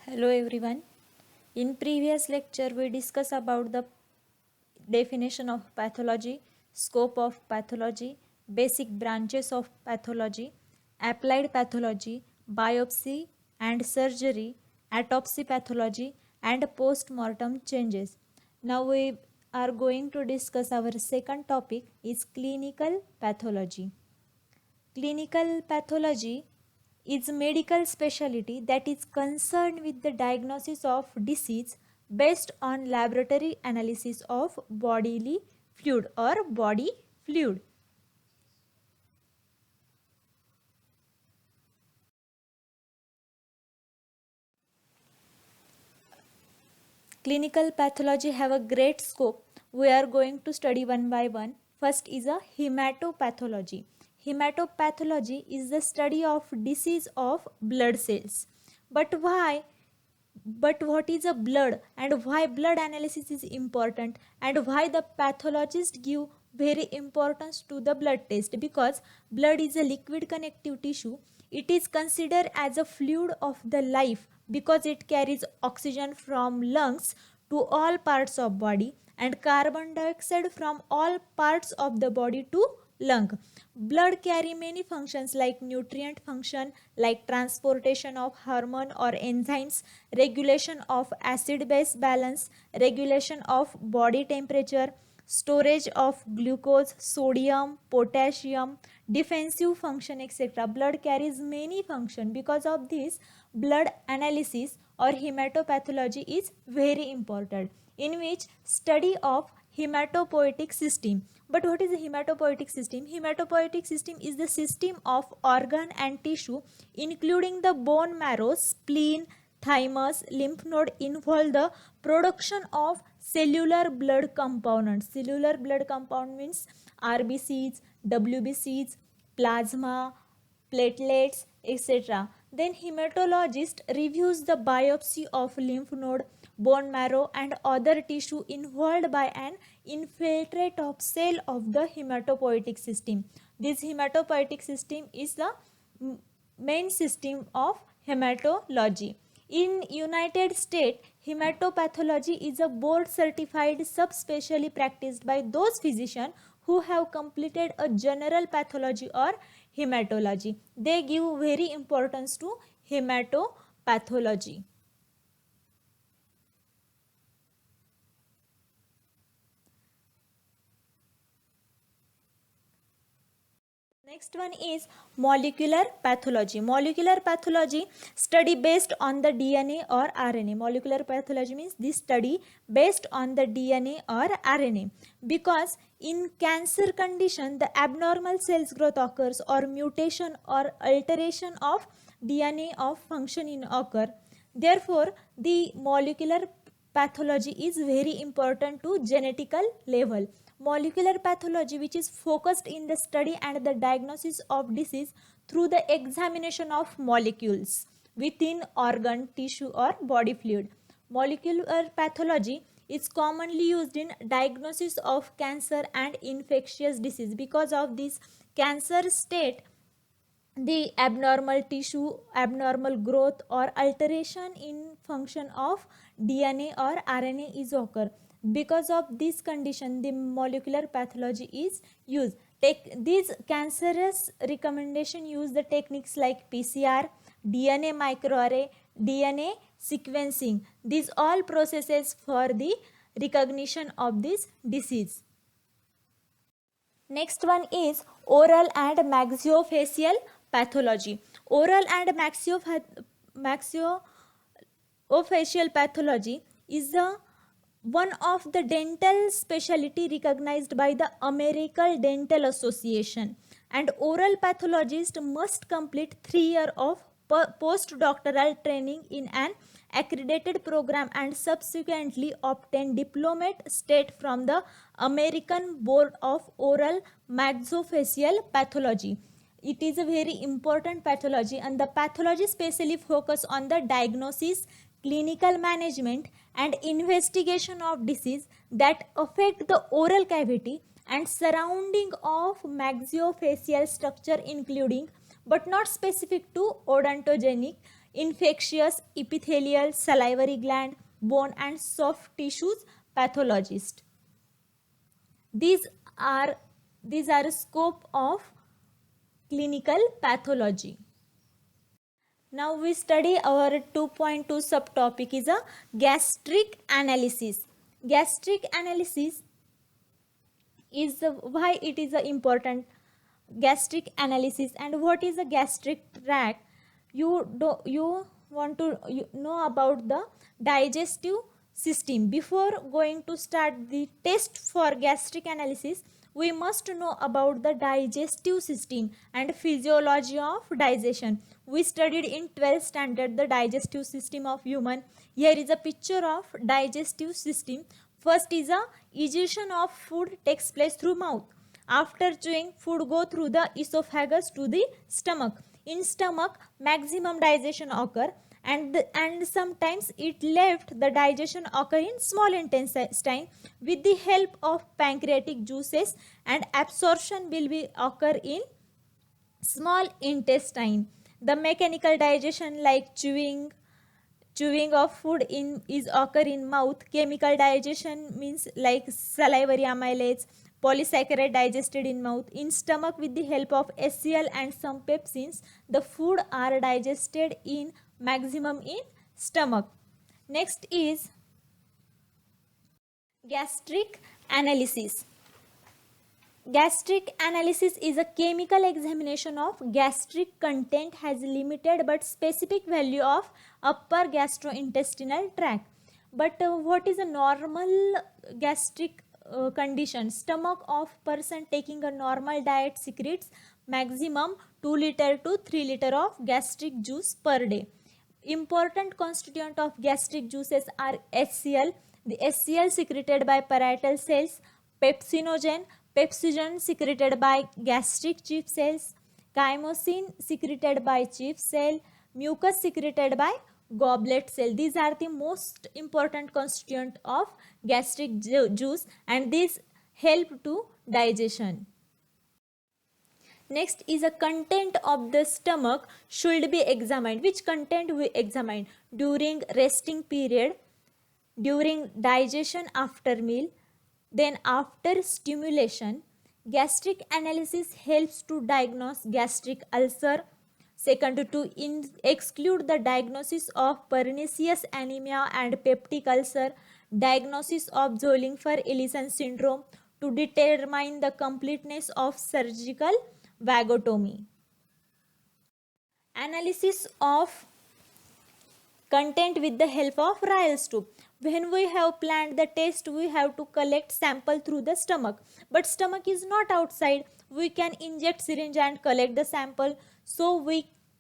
Hello everyone. In previous lecture we discussed about the definition of pathology, scope of pathology, basic branches of pathology, applied pathology, biopsy and surgery, autopsy pathology and post-mortem changes. Now we are going to discuss our second topic is clinical pathology. Clinical pathology is a medical specialty that is concerned with the diagnosis of disease based on laboratory analysis of bodily fluid or body fluid. Clinical pathology have a great scope. We are going to study one by one. First is a hematopathology. Hematopathology is the study of disease of blood cells. But why? But what is a blood and why blood analysis is important and why the pathologist give very importance to the blood test? Because blood is a liquid connective tissue. It is considered as a fluid of the life because it carries oxygen from lungs to all parts of body and carbon dioxide from all parts of the body to lung. Blood carry many functions like nutrient function, like transportation of hormone or enzymes, regulation of acid base balance, regulation of body temperature, storage of glucose, sodium, potassium, defensive function, etc. Blood carries many function. Because of this, blood analysis or hematopathology is very important, in which study of hematopoietic system. But what is the hematopoietic system? Hematopoietic system is the system of organ and tissue including the bone marrow, spleen, thymus, lymph node involve the production of cellular blood components. Cellular blood compound means RBCs, WBCs, plasma, platelets, etc. Then hematologist reviews the biopsy of lymph node, bone marrow and other tissue involved by an infiltrate of cell of the hematopoietic system. This hematopoietic system is the main system of hematology. In United States, hematopathology is a board certified subspecialty practiced by those physicians who have completed a general pathology or hematology. They give very importance to hematopathology. Next one is molecular pathology. Molecular pathology study based on the DNA or RNA. Molecular pathology means this study based on the DNA or RNA. Because in cancer condition, the abnormal cells growth occurs or mutation or alteration of DNA of function in occur. Therefore, the molecular pathology is very important to genetical level. Molecular pathology, which is focused in the study and the diagnosis of disease through the examination of molecules within organ, tissue or body fluid. Molecular pathology is commonly used in diagnosis of cancer and infectious disease. Because of this cancer state, the abnormal tissue, abnormal growth or alteration in function of DNA or RNA is occur. Because of this condition, the molecular pathology is used. These cancerous recommendation use the techniques like PCR, DNA microarray, DNA sequencing. These all processes for the recognition of this disease. Next one is oral and maxillofacial pathology. Oral and maxillofacial pathology is the one of the dental specialty recognized by the American Dental Association, and oral pathologist must complete 3 years of postdoctoral training in an accredited program and subsequently obtain diplomate state from the American Board of Oral Maxillofacial Pathology. It is a very important pathology, and the pathology specially focus on the diagnosis, clinical management and investigation of disease that affect the oral cavity and surrounding of maxillofacial structure, including but not specific to odontogenic infectious, epithelial, salivary gland, bone and soft tissues pathologist. These are scope of clinical pathology. Now we study our 2.2 subtopic is a gastric analysis. Gastric analysis is why it is a important gastric analysis and what is a gastric tract. You want to know about the digestive system. Before going to start the test for gastric analysis, we must know about the digestive system and physiology of digestion. We studied in 12th standard the digestive system of human. Here is a picture of digestive system. First is a egestion of food takes place through mouth. After chewing, food go through the esophagus to the stomach. In stomach, maximum digestion occur, and sometimes it left the digestion occur in small intestine with the help of pancreatic juices, and absorption will be occur in small intestine. The mechanical digestion like chewing of food is occur in mouth. Chemical digestion means like salivary amylase, polysaccharide digested in mouth. In stomach with the help of HCl and some pepsins, the food are digested in maximum in stomach. Next is gastric analysis. Gastric analysis is a chemical examination of gastric content has limited but specific value of upper gastrointestinal tract. But what is a normal gastric condition? Stomach of person taking a normal diet secretes maximum 2 liter to 3 liter of gastric juice per day. Important constituent of gastric juices are HCl, the HCl secreted by parietal cells, pepsinogen secreted by gastric chief cells, chymosin secreted by chief cell, mucus secreted by goblet cell. These are the most important constituent of gastric juice and these help to digestion. Next is a content of the stomach should be examined. Which content we examine? During resting period, during digestion after meal, then after stimulation. Gastric analysis helps to diagnose gastric ulcer. Second, to exclude the diagnosis of pernicious anemia and peptic ulcer, diagnosis of Zollinger-Ellison syndrome, to determine the completeness of surgical vagotomy. Analysis of content with the help of Ryle's tube. When we have planned the test, we have to collect sample through the stomach. But stomach is not outside. We can inject syringe and collect the sample. So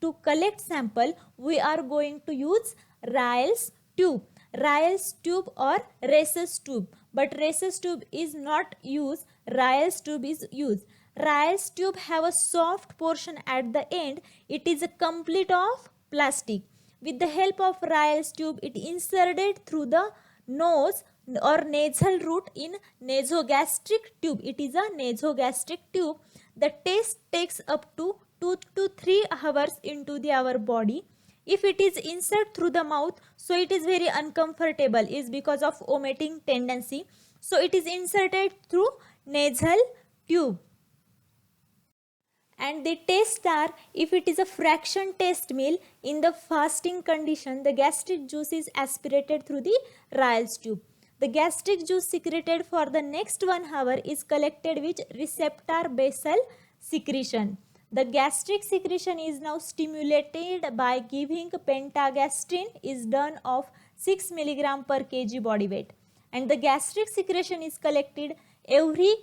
to collect sample, we are going to use Ryle's tube. Ryle's tube or Rhesus tube. But Rhesus tube is not used. Ryle's tube is used. Ryle's tube have a soft portion at the end. It is a complete of plastic. With the help of Ryle's tube, it inserted through the nose or nasal route in nasogastric tube. It is a nasogastric tube. The test takes up to 2 to 3 hours into our body. If it is inserted through the mouth, so it is very uncomfortable, is because of vomiting tendency. So it is inserted through nasal tube. And the tests are, if it is a fraction test meal, in the fasting condition, the gastric juice is aspirated through the Ryle's tube. The gastric juice secreted for the next 1 hour is collected with receptor basal secretion. The gastric secretion is now stimulated by giving pentagastrin is done of 6 mg per kg body weight. And the gastric secretion is collected every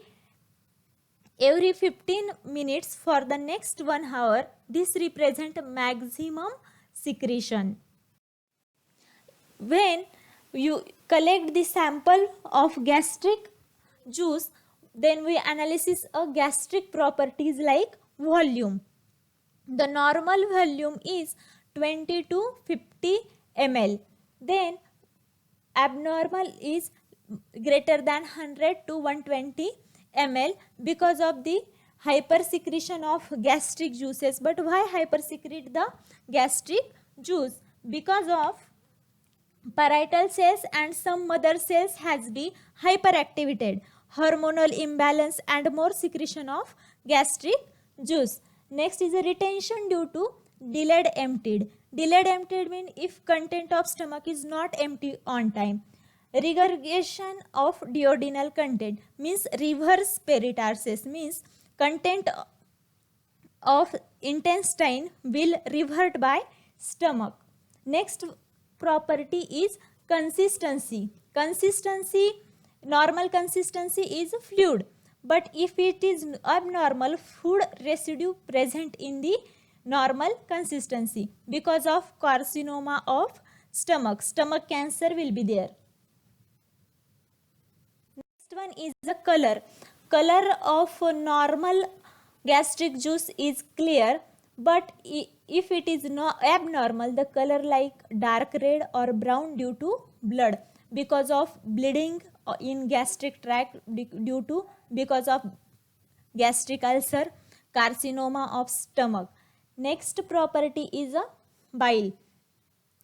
15 minutes for the next 1 hour. This represents maximum secretion. When you collect the sample of gastric juice, then we analyze a gastric properties like volume. The normal volume is 20 to 50 ml. Then abnormal is greater than 100 to 120 ml because of the hypersecretion of gastric juices. But why hypersecrete the gastric juice? because of parietal cells and some mother cells has been hyperactivated, hormonal imbalance and more secretion of gastric juice. Next is a retention due to delayed emptied. Delayed emptied means if content of stomach is not empty on time. Regurgitation of duodenal content means reverse peritharsis, means content of intestine will revert by stomach. Next property is consistency. Consistency, normal consistency is fluid, but if it is abnormal, food residue present in the normal consistency. Because of carcinoma of stomach cancer will be there. Next one is the color. Color of normal gastric juice is clear, but if it is not abnormal, the color like dark red or brown due to blood, because of bleeding in gastric tract because of gastric ulcer, carcinoma of stomach. Next property is a bile.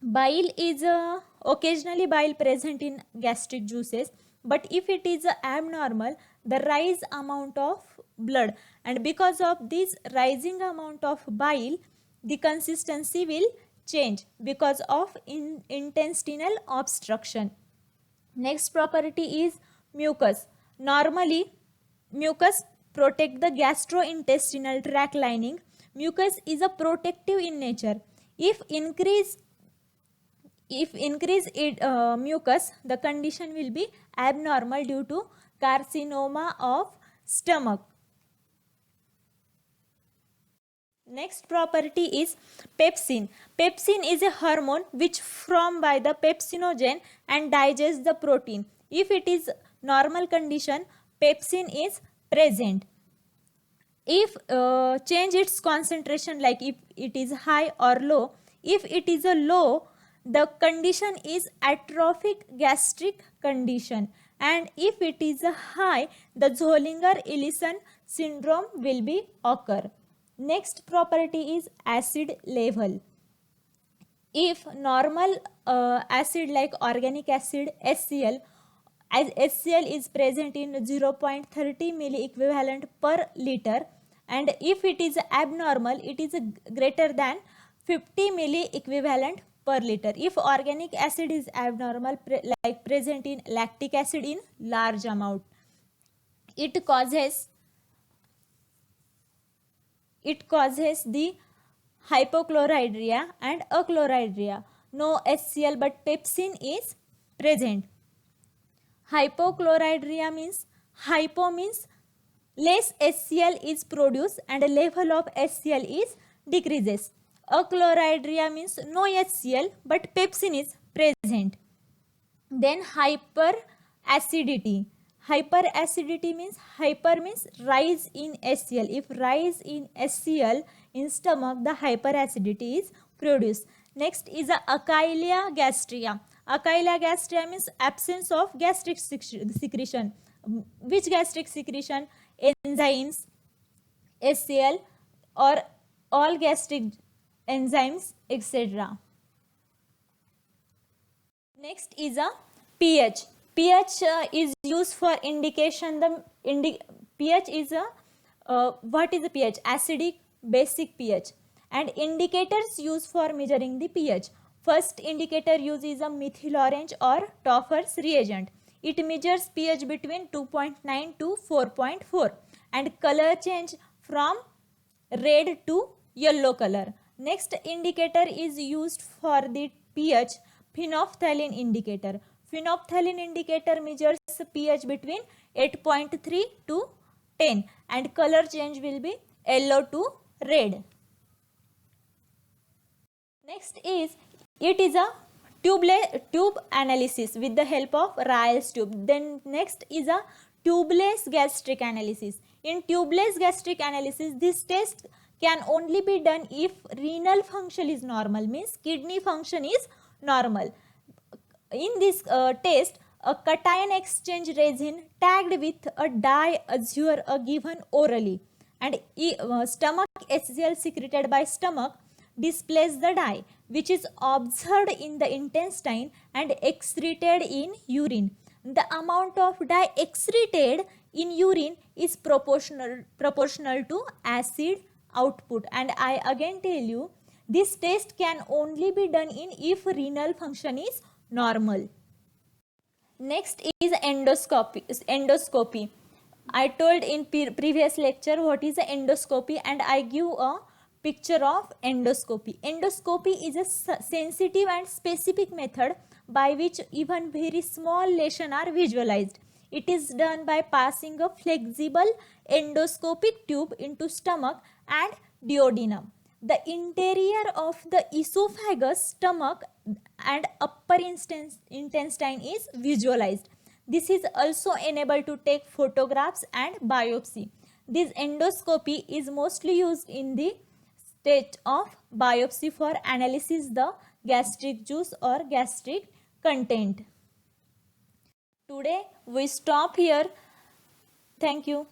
Bile is occasionally bile present in gastric juices, but if it is abnormal, the rise amount of blood, and because of this rising amount of bile, the consistency will change because of intestinal obstruction. Next property is mucus. Normally, mucus protect the gastrointestinal tract lining. Mucus is a protective in nature. If increase mucus, the condition will be abnormal due to carcinoma of stomach. Next property is pepsin. Pepsin is a hormone which formed by the pepsinogen and digests the protein. If it is normal condition, pepsin is present. If change its concentration, like if it is high or low, if it is a low, the condition is atrophic gastric condition, and if it is a high, the Zollinger-Ellison syndrome will be occur. Next property is acid level. If normal acid like organic acid HCl, as HCl is present in 0.30 milliequivalent per liter, and if it is abnormal, it is greater than 50 milliequivalent per liter. If organic acid is abnormal, like present in lactic acid in large amount, it causes the hypochloridria and achloridria. No HCl but pepsin is present. Hypochloridria means, hypo means less HCl is produced and the level of HCl is decreases. Achloridria means no HCl but pepsin is present. Then hyperacidity. Hyperacidity means, hyper means rise in HCl. If rise in HCl in stomach, the hyperacidity is produced. Next is a acylia gastria. Acylia gastria means absence of gastric secretion. Which gastric secretion? Enzymes, HCl, or all gastric enzymes, etc. Next is a pH. pH is used for indication. pH is what is the pH? Acidic, basic pH. And indicators used for measuring the pH. First indicator used is a methyl orange or Toffer's reagent. It measures pH between 2.9 to 4.4 and color change from red to yellow color. Next indicator is used for the pH, phenolphthalein indicator. Phenolphthalein indicator measures pH between 8.3 to 10 and color change will be yellow to red. Next is, it is a tube analysis with the help of Ryle's tube. Then next is a tubeless gastric analysis. In tubeless gastric analysis, this test can only be done if renal function is normal, means kidney function is normal. In this test, a cation exchange resin tagged with a dye azure are given orally, and stomach HCl secreted by stomach displays the dye. which is absorbed in the intestine and excreted in urine. The amount of dye excreted in urine is proportional to acid output. And I again tell you, this test can only be done in if renal function is normal. Next is endoscopy. I told in previous lecture what is endoscopy, and I give a picture of endoscopy. Endoscopy is a sensitive and specific method by which even very small lesions are visualized. It is done by passing a flexible endoscopic tube into stomach and duodenum. The interior of the esophagus, stomach and upper intestine is visualized. This is also enabled to take photographs and biopsy. This endoscopy is mostly used in the stage of biopsy for analysis the gastric juice or gastric content. Today we stop here. Thank you.